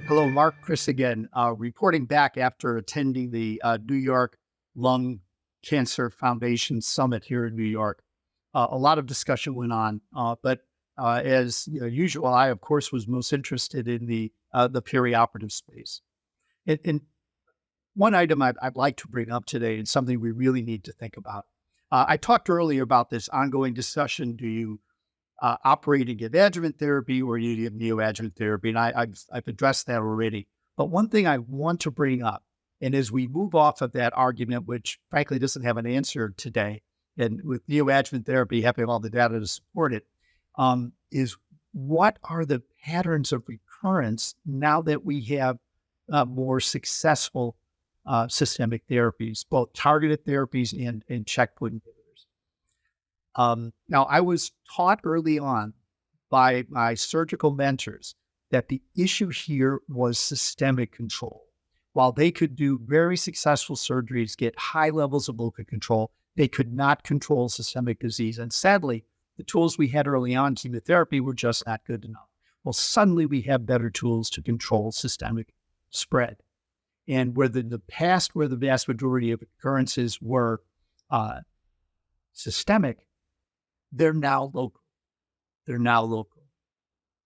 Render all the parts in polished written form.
Hello, Mark Kris again, reporting back after attending the New York Lung Cancer Foundation Summit here in New York. A lot of discussion went on, but as usual, I, of course, was most interested in the perioperative space. And one item I'd like to bring up today is something we really need to think about. I talked earlier about this ongoing discussion. Do you operate and give adjuvant therapy or you give neoadjuvant therapy? And I've addressed that already. But one thing I want to bring up, and as we move off of that argument, which frankly doesn't have an answer today, and with neoadjuvant therapy having all the data to support it, is what are the patterns of recurrence now that we have more successful systemic therapies, both targeted therapies and checkpoint inhibitors. Now, I was taught early on by my surgical mentors that the issue here was systemic control. While they could do very successful surgeries, get high levels of local control, they could not control systemic disease. And sadly, the tools we had early on, chemotherapy, were just not good enough. Well, suddenly we have better tools to control systemic spread. And where in the past, where the vast majority of occurrences were systemic, they're now local. They're now local.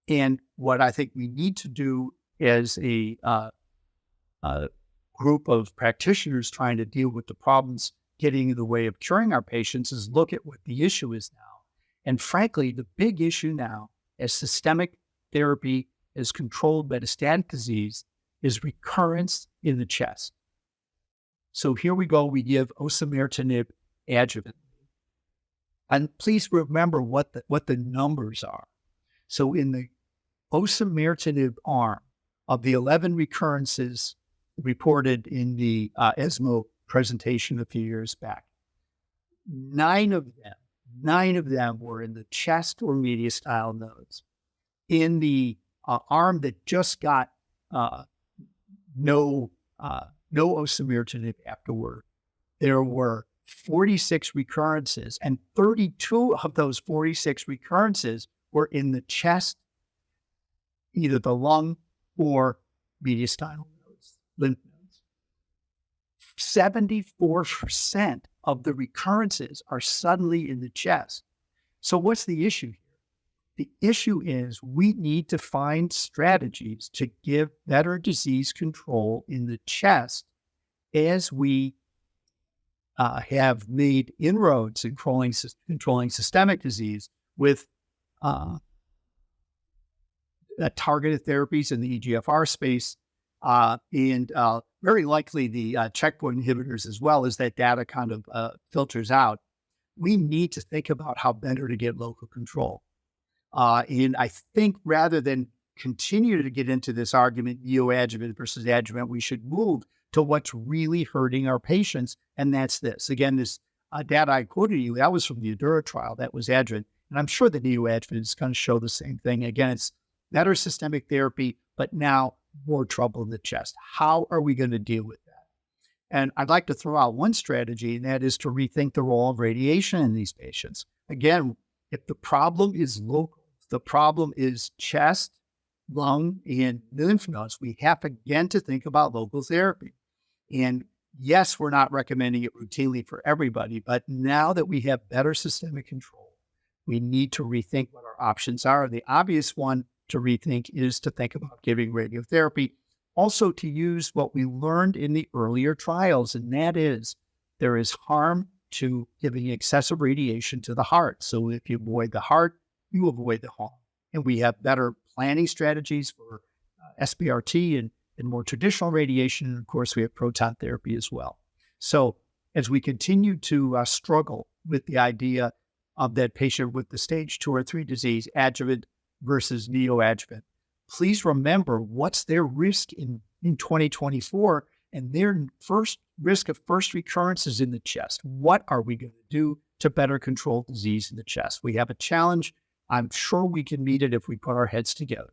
And what I think we need to do as a group of practitioners trying to deal with the problems getting in the way of curing our patients is look at what the issue is now. And frankly, the big issue now, as systemic therapy is controlled metastatic disease, is recurrence in the chest. So here we go. We give osimertinib adjuvant. And please remember what the numbers are. So in the osimertinib arm, of the 11 recurrences reported in the ESMO presentation a few years back, nine of them were in the chest or mediastinal nodes. In the arm that just got no osimertinib afterward, there were 46 recurrences, and 32 of those 46 recurrences were in the chest, either the lung or mediastinal nodes, lymph nodes. 74% of the recurrences are suddenly in the chest. So what's the issue here? The issue is we need to find strategies to give better disease control in the chest as we have made inroads in controlling systemic disease with targeted therapies in the EGFR space, and very likely the checkpoint inhibitors as well, as that data kind of filters out. We need to think about how better to get local control. And I think rather than continue to get into this argument, neoadjuvant versus adjuvant, we should move to what's really hurting our patients, and that's this. Again, this data I quoted you, that was from the ADURA trial, that was adjuvant, and I'm sure the neoadjuvant is going to show the same thing. Again, it's better systemic therapy, but now more trouble in the chest. How are we going to deal with that? And I'd like to throw out one strategy, and that is to rethink the role of radiation in these patients. Again, if the problem is local, if the problem is chest, lung, and lymph nodes, we have again to think about local therapy. And yes, we're not recommending it routinely for everybody, but now that we have better systemic control, we need to rethink what our options are. The obvious one to rethink is to think about giving radiotherapy, also to use what we learned in the earlier trials, and that is there is harm to giving excessive radiation to the heart. So if you avoid the heart, you avoid the harm. And we have better planning strategies for SBRT and more traditional radiation. And of course, we have proton therapy as well. So as we continue to struggle with the idea of that patient with the stage 2 or 3 disease, adjuvant versus neoadjuvant, please remember what's their risk in 2024, and their first risk of first recurrence is in the chest. What are we going to do to better control disease in the chest? We have a challenge. I'm sure we can meet it if we put our heads together.